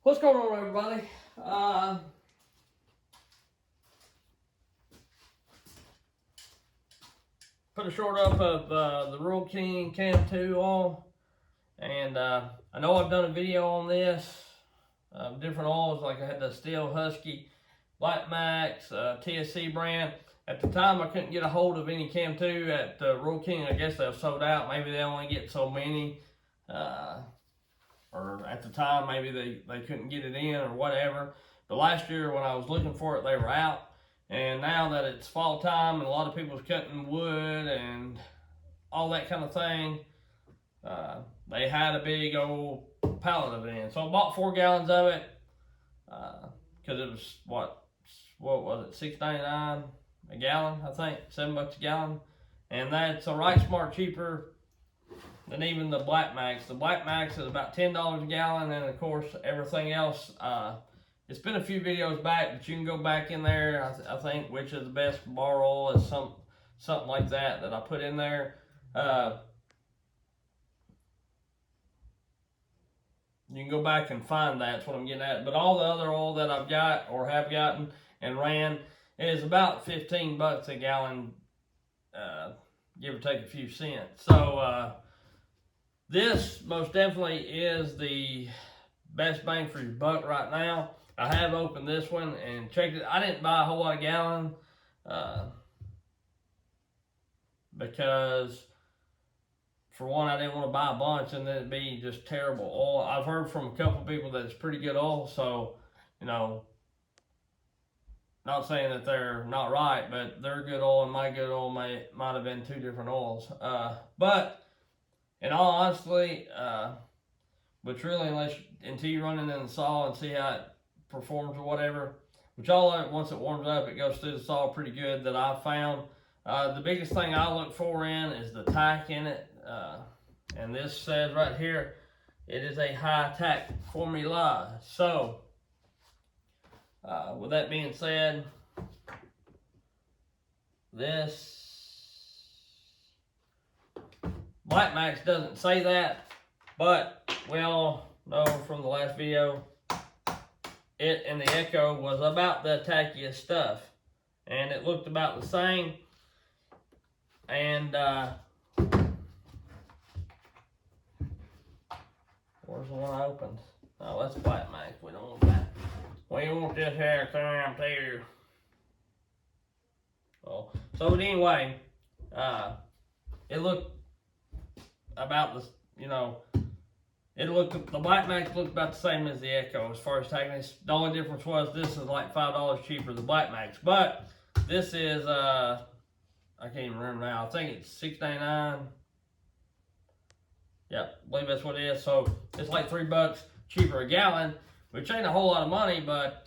What's going on, everybody? Put a short up of the Rural King Cam 2 oil, and I know I've done a video on this, different oils, like I had the Steel Husky, Black Max, TSC brand. At the time, I couldn't get a hold of any Cam 2 at Rural King. I guess they've sold out. Maybe they only get so many. Or at the time, maybe they couldn't get it in or whatever. But last year when I was looking for it, they were out. And now that it's fall time and a lot of people's cutting wood and all that kind of thing, they had a big old pallet of it in. So I bought 4 gallons of it because it was, what was it, $6.99 a gallon, I think, $7 a gallon. And that's a right smart cheaper than even the Black Max. The Black Max is about $10 a gallon, and of course everything else. It's been a few videos back, but you can go back in there. I think which is the best bar oil is something like that I put in there. You can go back and find that. That's what I'm getting at. But all the other oil that I've got or have gotten and ran is about $15 a gallon, give or take a few cents. So this most definitely is the best bang for your buck right now. I have opened this one and checked it. I didn't buy a whole lot of gallon because, for one, I didn't want to buy a bunch and then it'd be just terrible oil. I've heard from a couple people that it's pretty good oil, so, you know, not saying that they're not right, but their good oil and my good oil might have been 2 different oils. But in all honesty, but really, until you run it in the saw and see how it performs or whatever, which once it warms up, it goes through the saw pretty good that I've found. The biggest thing I look for in is the tack in it. And this says right here, it is a high tack formula. So, with that being said, this Black Max doesn't say that, but we all know from the last video, it and the Echo was about the tackiest stuff, and it looked about the same. And where's the one I opened? Oh, that's Black Max. We don't want that. We want this here Cam 2. Oh, so anyway, it looked about the, you know, the Black Max looked about the same as the Echo as far as tackness. The only difference was this is like $5 cheaper than the Black Max, but this is I can't even remember now. I think it's $6.99. Yep, I believe that's what it is. So it's like $3 cheaper a gallon, which ain't a whole lot of money, but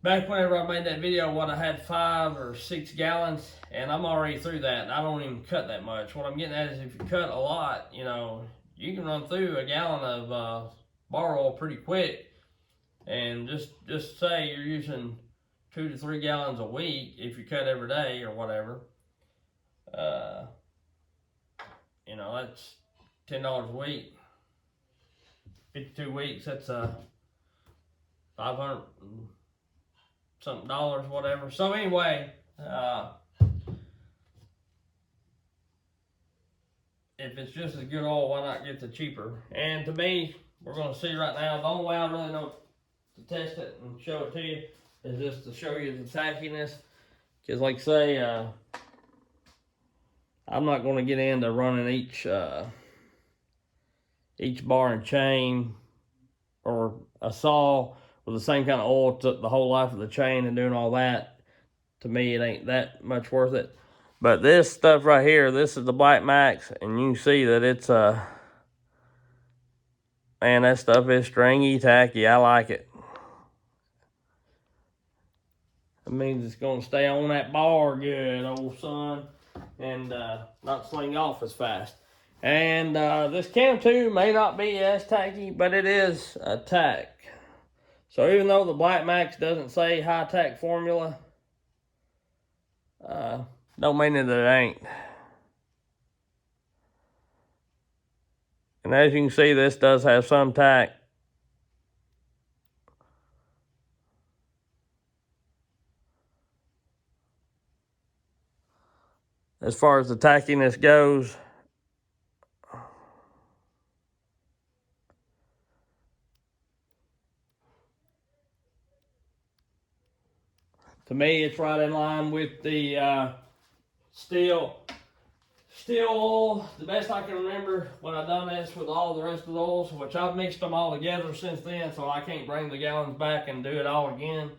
back whenever I made that video, I had 5 or 6 gallons, and I'm already through that, and I don't even cut that much. What I'm getting at is if you cut a lot, you know, you can run through a gallon of bar oil pretty quick. And just say you're using 2 to 3 gallons a week if you cut every day or whatever. You know, that's $10 a week. 52 weeks, that's $500 something dollars, whatever. So anyway, if it's just as good oil, why not get the cheaper? And to me, we're going to see right now, the only way I really know to test it and show it to you is just to show you the tackiness. Because like I say, I'm not going to get into running each bar and chain or a saw with the same kind of oil the whole life of the chain and doing all that. To me, it ain't that much worth it. But this stuff right here, this is the Black Max, and you can see that it's man, that stuff is stringy, tacky. I like it. It means it's gonna stay on that bar good, old son, and not sling off as fast. And this Cam 2 may not be as tacky, but it is a tack. So even though the Black Max doesn't say high tack formula, don't mean that it ain't. And as you can see, this does have some tack. as far as the tackiness goes. To me, it's right in line with the steel oil. The best I can remember when I done this with all the rest of the oils, which I've mixed them all together since then, so I can't bring the gallons back and do it all again.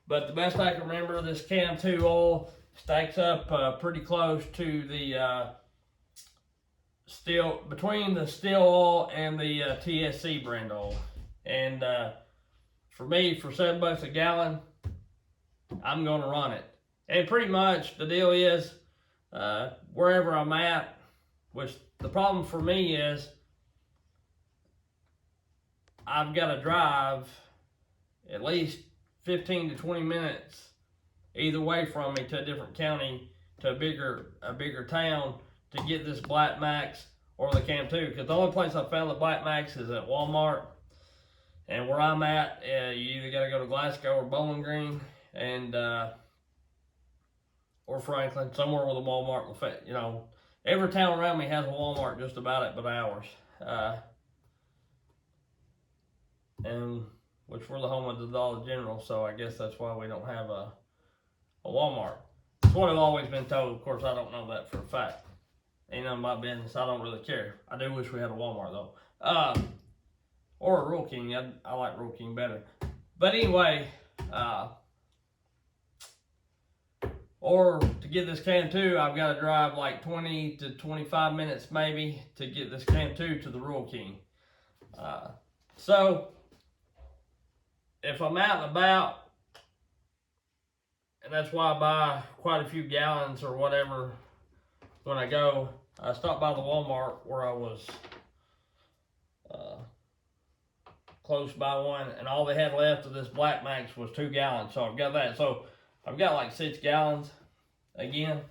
But the best I can remember, this Cam 2 oil stacks up pretty close to the between the steel oil and the TSC brand oil. And for me, for $7 a gallon, I'm going to run it. And pretty much the deal is, wherever I'm at, which the problem for me is, I've got to drive at least 15 to 20 minutes either way from me to a different county, to a bigger town, to get this Black Max or the Cam 2. Because the only place I found the Black Max is at Walmart. And where I'm at, you either got to go to Glasgow or Bowling Green, and or Franklin, somewhere with a Walmart. You know, every town around me has a Walmart just about it, but ours. And which we're the home of the Dollar General, so I guess that's why we don't have a Walmart. It's what I've always been told. Of course, I don't know that for a fact. Ain't none of my business. I don't really care. I do wish we had a Walmart though. Or a Rural King. I like Rural King better. But anyway, or to get this Cam 2, I've got to drive like 20 to 25 minutes maybe to get this Cam 2 to the Rural King. So, if I'm out and about, and that's why I buy quite a few gallons or whatever when I go, I stopped by the Walmart where I was close by one, and all they had left of this Black Max was 2 gallons. So I've got that. So I've got like 6 gallons again,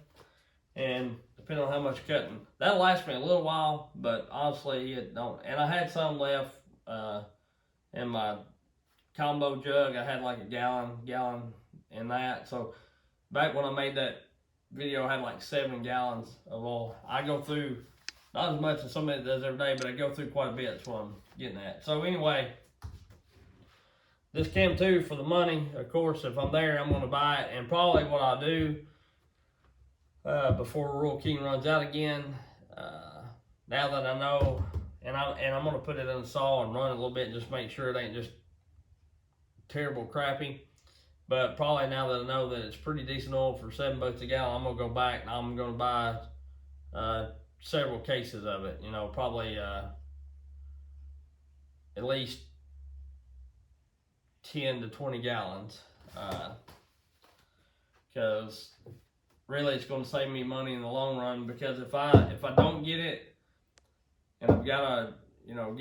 and depending on how much cutting, that'll last me a little while, but honestly it don't. And I had some left in my combo jug. I had like a gallon in that. So back when I made that video, I had like 7 gallons of oil. I go through, not as much as somebody does every day, but I go through quite a bit. That's what I'm getting at. So anyway, this Cam 2 for the money, of course, if I'm there, I'm going to buy it. And probably what I'll do before Rural King runs out again, now that I know, and I'm going to put it in the saw and run it a little bit and just make sure it ain't just terrible crappy. But probably now that I know that it's pretty decent oil for $7 a gallon, I'm going to go back and I'm going to buy several cases of it. You know, probably at least 10 to 20 gallons, because really it's going to save me money in the long run. Because if I don't get it, and I've got to, you know,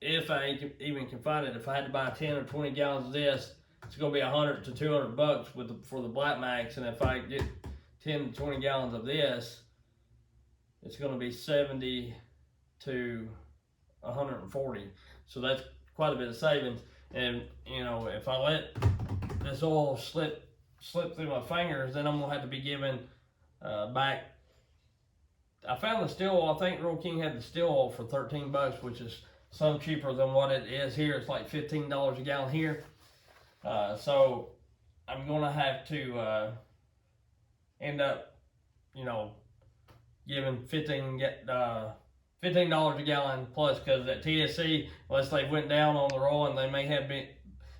if I even can find it, if I had to buy 10 or 20 gallons of this, it's going to be $100 to $200 for the Black Max. And if I get 10 to 20 gallons of this, it's going to be 70 to 140. So that's quite a bit of savings. And you know, if I let this oil slip through my fingers, then I'm gonna have to be giving back. I found the steel oil. I think Rural King had the steel oil for $13, which is some cheaper than what it is here. It's like $15 a gallon here. So I'm gonna have to end up, you know, giving $15 a gallon plus, because at TSC, unless they went down on their oil, and they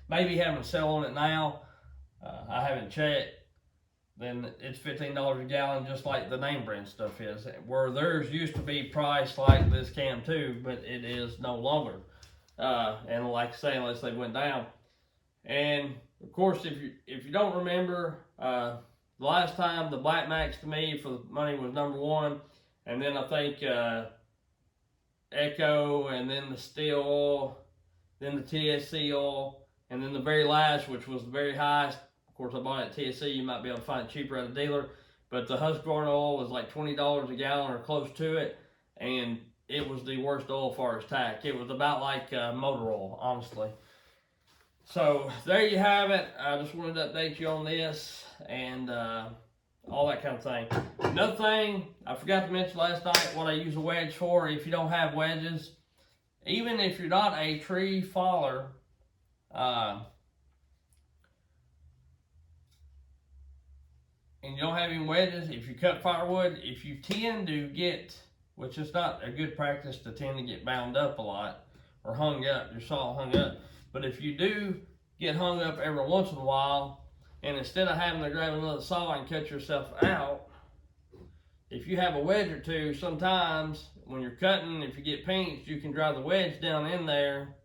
maybe having a sale on it now, I haven't checked, then it's $15 a gallon, just like the name brand stuff is, where theirs used to be priced like this Cam 2, but it is no longer. And like I say, unless they went down. And of course, if you don't remember, the last time the Black Max to me for the money was #1, and then I think Echo, and then the steel oil, then the TSC oil, and then the very last, which was the very highest. Of course, I bought it at TSC. You might be able to find it cheaper at a dealer, but the Husqvarna oil was like $20 a gallon or close to it, and it was the worst oil for its tack. It was about like motor oil, honestly. So there you have it. I just wanted to update you on this, and all that kind of thing. Another thing I forgot to mention last night, what I use a wedge for, if you don't have wedges, even if you're not a tree faller, and you don't have any wedges, if you cut firewood, if you tend to get, which is not a good practice to tend to get bound up a lot, or hung up, your saw hung up, but if you do get hung up every once in a while, and instead of having to grab another saw and cut yourself out, if you have a wedge or two, sometimes when you're cutting, if you get pinched, you can drive the wedge down in there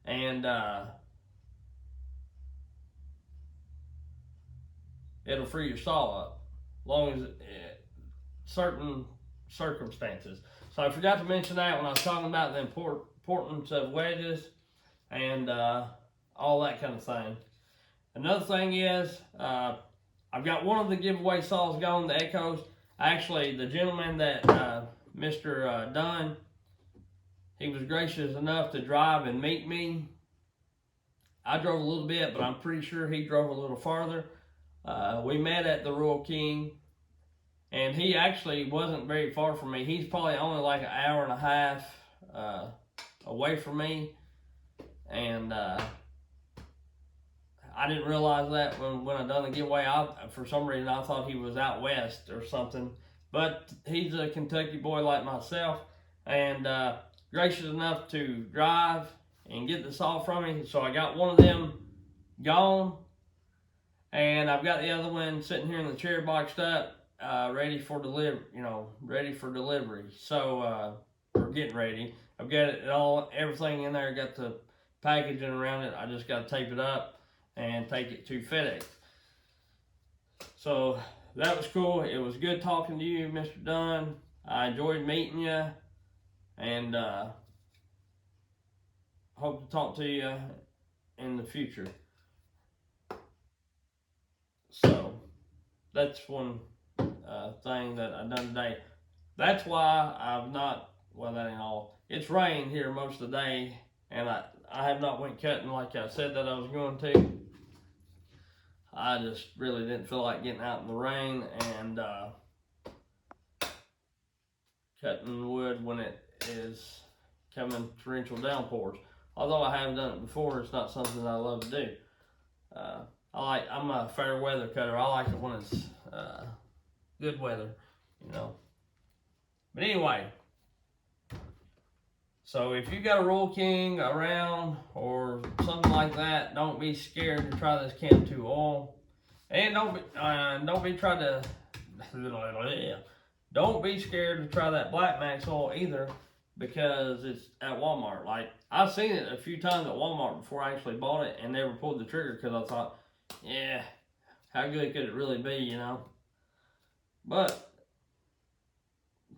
and it'll free your saw up, as long as certain circumstances. So I forgot to mention that when I was talking about the importance of wedges and all that kind of thing. Another thing is, I've got one of the giveaway saws going, the Echoes. Actually, the gentleman that, Mr. Dunn, he was gracious enough to drive and meet me. I drove a little bit, but I'm pretty sure he drove a little farther. We met at the Royal King, and he actually wasn't very far from me. He's probably only like an hour and a half away from me, and I didn't realize that when I done the giveaway. For some reason, I thought he was out west or something. But he's a Kentucky boy like myself, and gracious enough to drive and get the saw from me. So I got one of them gone, and I've got the other one sitting here in the chair boxed up, ready for ready for delivery. So we're getting ready. I've got it all, everything in there. Got the packaging around it. I just got to tape it up and take it to FedEx. So that was cool. It was good talking to you, Mr. Dunn. I enjoyed meeting you, and hope to talk to you in the future. So that's one thing that I've done today. That's why I've not, well, that ain't all. It's rained here most of the day, and I have not went cutting like I said that I was going to. I just really didn't feel like getting out in the rain and cutting wood when it is coming torrential downpours. Although I haven't done it before, it's not something I love to do. I'm a fair weather cutter. I like it when it's good weather, But anyway, so if you got a Royal King around or something like that, don't be scared to try this Camp 2 oil, and don't be scared to try that Black Max oil either, because it's at Walmart. Like, I've seen it a few times at Walmart before I actually bought it and never pulled the trigger because I thought, yeah, how good could it really be, But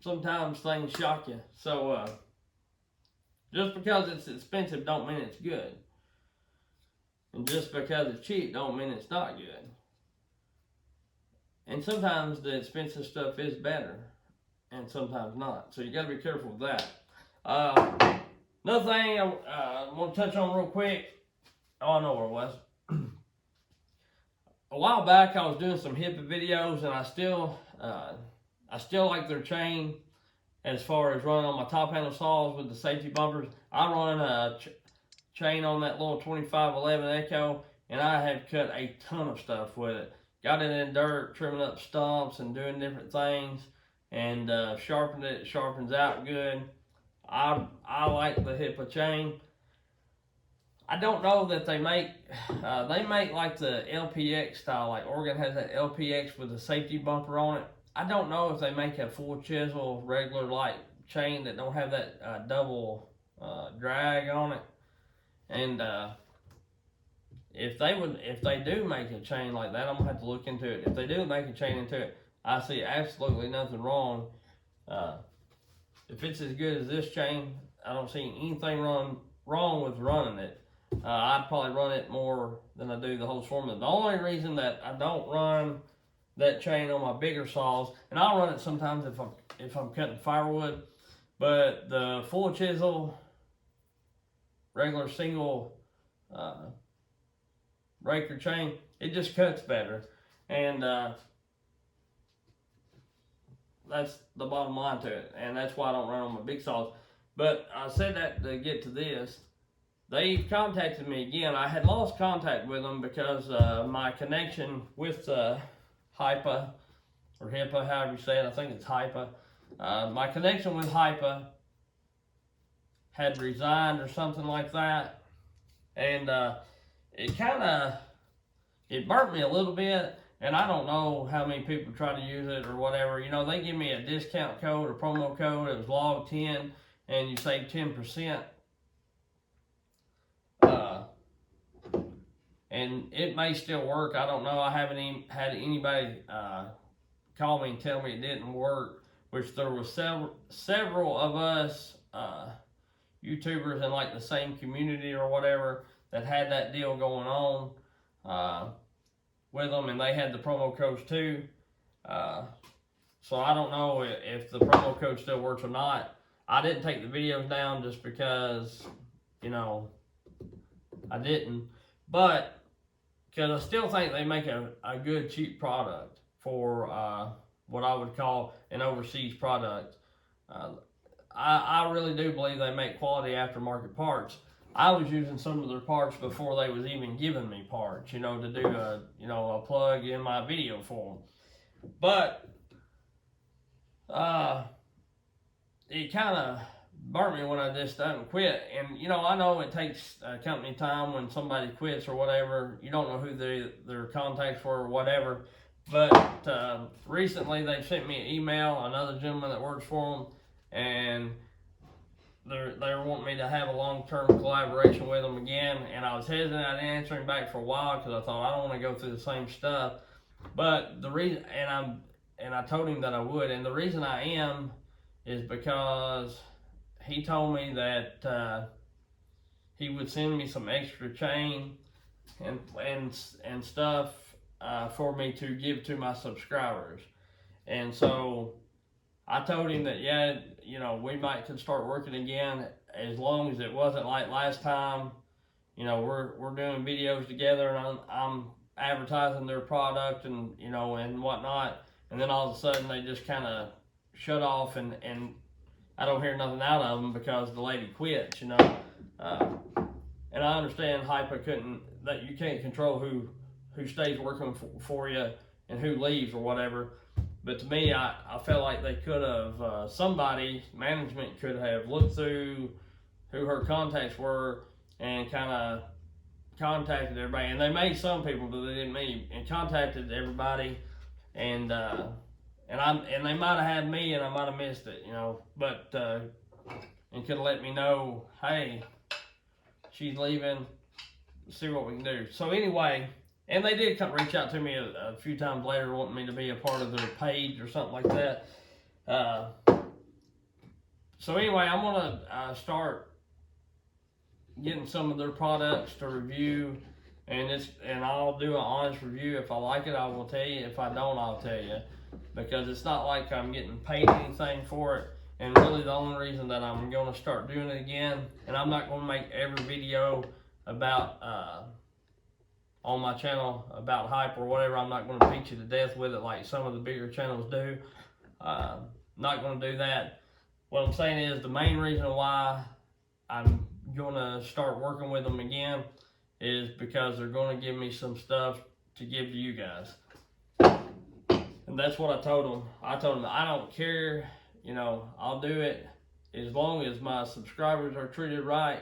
sometimes things shock you. So just because it's expensive don't mean it's good. And just because it's cheap don't mean it's not good. And sometimes the expensive stuff is better, and sometimes not. So you got to be careful with that. Another thing I want to touch on real quick. Oh, I know where it was. A while back, I was doing some Hipa videos, and I still like their chain as far as running on my top handle saws with the safety bumpers. I run a chain on that little 2511 Echo, and I have cut a ton of stuff with it. Got it in dirt, trimming up stumps and doing different things, and sharpened it. It sharpens out good. I like the Hipa chain. I don't know that they make like the LPX style, like Oregon has that LPX with a safety bumper on it. I don't know if they make a full chisel, regular light chain that don't have that double drag on it. And if they do make a chain like that, I'm gonna have to look into it. If they do make a chain into it, I see absolutely nothing wrong. If it's as good as this chain, I don't see anything wrong with running it. I'd probably run it more than I do the Holz Formula. The only reason that I don't run that chain on my bigger saws, and I'll run it sometimes if I'm cutting firewood, but the full chisel, regular single raker chain, it just cuts better. And that's the bottom line to it, and that's why I don't run on my big saws. But I said that to get to this. They contacted me again. I had lost contact with them because my connection with Hipa, or Hipa, however you say it, I think it's Hipa. My connection with Hipa had resigned or something like that, and it kind of, it burnt me a little bit. And I don't know how many people try to use it or whatever. You know, they give me a discount code or promo code. It was log 10, and you save 10%. And it may still work. I don't know. I haven't even had anybody call me and tell me it didn't work. Which there was several of us YouTubers in like the same community or whatever that had that deal going on with them, and they had the promo codes too. So I don't know if the promo code still works or not. I didn't take the videos down just because, you know, I didn't. But because I still think they make a good, cheap product for what I would call an overseas product. I really do believe they make quality aftermarket parts. I was using some of their parts before they was even giving me parts, you know, to do a plug in my video for them. But it kind of burnt me when I just done quit. And you know, I know it takes company time when somebody quits or whatever. You don't know who their contacts were or whatever. But recently they sent me an email, another gentleman that works for them, and they're wanting me to have a long-term collaboration with them again. And I was hesitant on answering back for a while because I thought I don't want to go through the same stuff. But the reason, and I told him that I would, and the reason I am is because he told me that he would send me some extra chain and stuff for me to give to my subscribers. And so I told him that, yeah, you know, we might could start working again as long as it wasn't like last time. You know, we're doing videos together, and I'm advertising their product and, you know, and whatnot. And then all of a sudden they just kind of shut off, and I don't hear nothing out of them because the lady quit, you know. And I understand Hipa that you can't control who stays working for you and who leaves or whatever. But to me, I felt like they could have, management could have looked through who her contacts were and kind of contacted everybody. And they made some people, but they didn't me, and contacted everybody. And they might have had me, and I might have missed it, you know. But and could have let me know, hey, she's leaving. See what we can do. So anyway. And they did reach out to me a few times later wanting me to be a part of their page or something like that. So anyway, I'm going to start getting some of their products to review. And I'll do an honest review. If I like it, I will tell you. If I don't, I'll tell you. Because it's not like I'm getting paid anything for it. And really the only reason that I'm going to start doing it again, and I'm not going to make every video about on my channel about hype or whatever. I'm not going to beat you to death with it like some of the bigger channels do. Not going to do that. What I'm saying is the main reason why I'm going to start working with them again is because they're going to give me some stuff to give to you guys. And that's what I told them. I told them I don't care, you know, I'll do it as long as my subscribers are treated right.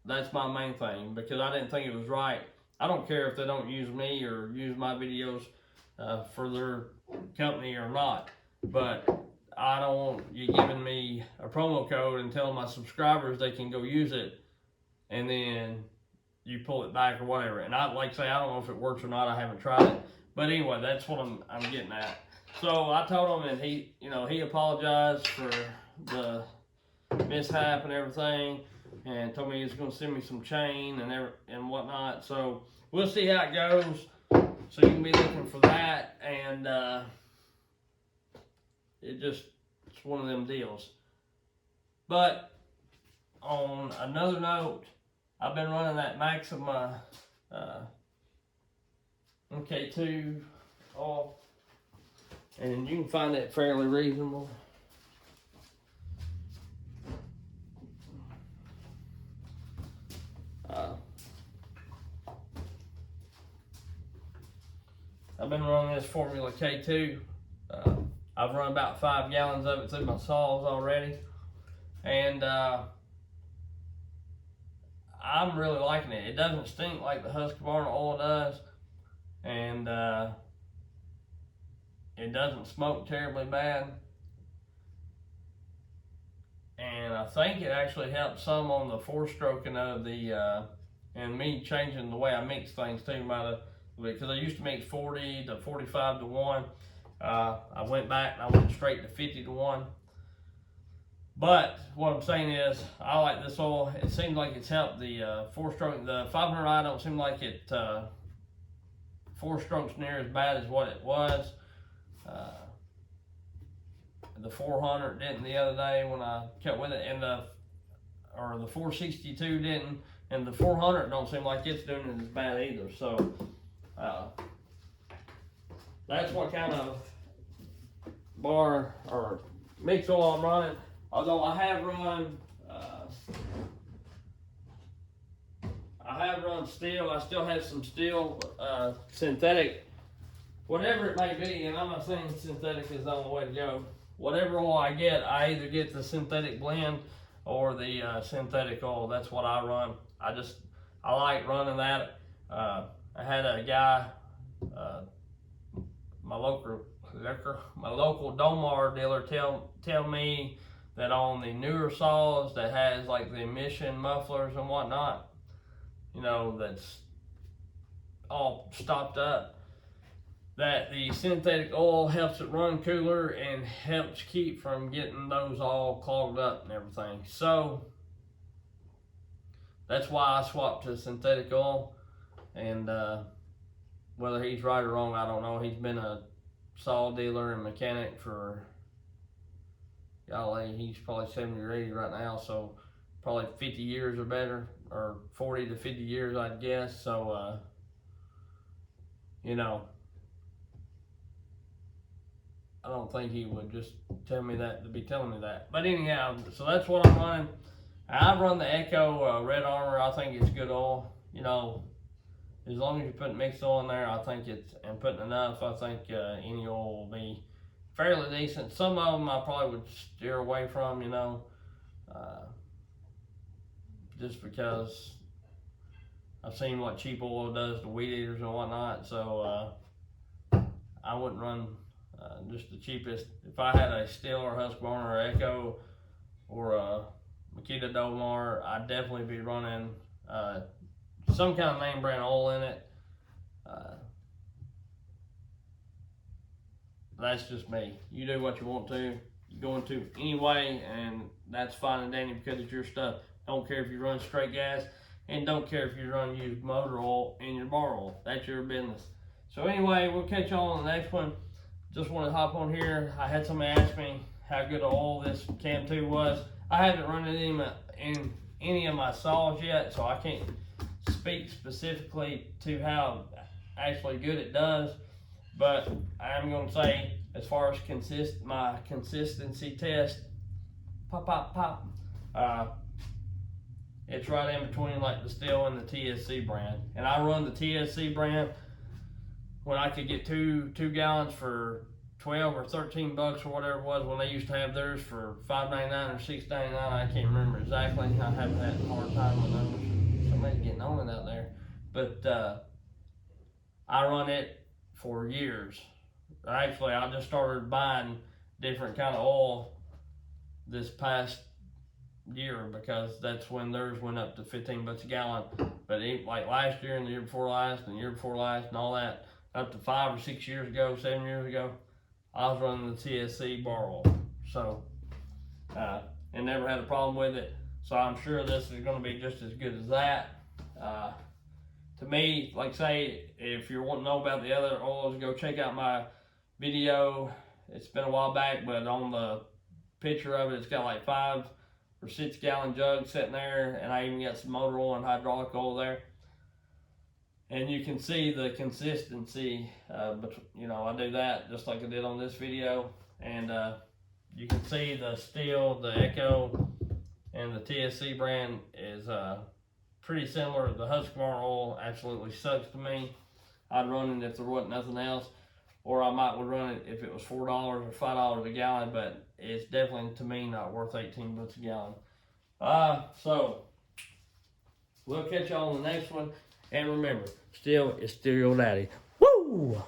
That's my main thing, because I didn't think it was right. I don't care if they don't use me or use my videos for their company or not, but I don't want you giving me a promo code and telling my subscribers they can go use it, and then you pull it back or whatever. And I, like I say, I don't know if it works or not. I haven't tried it, but anyway, that's what I'm getting at. So I told him, and he, you know, he apologized for the mishap and everything, and told me he was going to send me some chain and whatnot. So we'll see how it goes. So you can be looking for that, and it's one of them deals. But on another note, I've been running that Maxima MK2 off and you can find that fairly reasonable. I've been running this Formula K2. I've run about 5 gallons of it through my saws already, and I'm really liking it. It doesn't stink like the Husqvarna oil does, and it doesn't smoke terribly bad. And I think it actually helps some on the 4-stroking of the, and me changing the way I mix things too, because I used to mix 40 to 45 to 1. I went back and I went straight to 50 to 1. But what I'm saying is, I like this oil. It seems like it's helped the 4-stroke. The 500i don't seem like it 4 strokes near as bad as what it was. The 400 didn't the other day when I kept with it, and the 462 didn't, and the 400 don't seem like it's doing it as bad either. So that's what kind of bar or mix oil I'm running. Although I have run steel. I still have some steel synthetic, whatever it may be, and I'm not saying synthetic is the only way to go. Whatever oil I get, I either get the synthetic blend or the synthetic oil. That's what I run. I like running that. I had a guy, my local Domar dealer tell me that on the newer saws that has like the emission mufflers and whatnot, you know, that's all stopped up, that the synthetic oil helps it run cooler and helps keep from getting those all clogged up and everything. So that's why I swapped to synthetic oil. And whether he's right or wrong, I don't know. He's been a saw dealer and mechanic for, golly, he's probably 70 or 80 right now, so probably 50 years or better, or 40 to 50 years, I'd guess. So, you know, I don't think he would just tell me that to be telling me that. But anyhow, so that's what I'm running. I run the Echo Red Armor. I think it's good oil. You know, as long as you put mixed oil in there, I think it's, and putting enough, I think any oil will be fairly decent. Some of them I probably would steer away from, you know, just because I've seen what cheap oil does to weed eaters and whatnot. So I wouldn't run just the cheapest. If I had a Stihl or Husqvarna or Echo or a Makita Domar, I'd definitely be running some kind of name brand oil in it. That's just me. You do what you want to. You go into anyway, and that's fine and dandy because it's your stuff. Don't care if you run straight gas, and don't care if you run used motor oil in your bar oil. That's your business. So anyway, we'll catch y'all on the next one. Just want to hop on here. I had somebody ask me how good of oil this Cam 2 was. I haven't run it in any of my saws yet, so I can't speak specifically to how actually good it does. But I'm going to say, as far as my consistency test, pop, it's right in between like the Stihl and the TSC brand. And I run the TSC brand when I could get two gallons for 12 or 13 bucks or whatever it was, when they used to have theirs for $5.99 or $6.99. I can't remember exactly. I haven't had a hard time with those. Somebody's getting on it out there. But I run it for years. Actually, I just started buying different kind of oil this past year because that's when theirs went up to 15 bucks a gallon. But like last year and the year before last and the year before last and all that, up to 5 or 6 years ago, 7 years ago, I was running the TSC bar oil. So, and never had a problem with it. So I'm sure this is going to be just as good as that. To me, like say, if you're wanting to know about the other oils, go check out my video. It's been a while back, but on the picture of it, it's got like 5 or 6 gallon jugs sitting there, and I even got some motor oil and hydraulic oil there. And you can see the consistency, but you know, I do that just like I did on this video. And you can see the Steel, the Echo, and the TSC brand is pretty similar. The Husqvarna oil absolutely sucks to me. I'd run it if there wasn't nothing else, or I might would run it if it was $4 or $5 a gallon, but it's definitely, to me, not worth 18 bucks a gallon. So we'll catch y'all on the next one, and remember, Steel is still your daddy. Woo!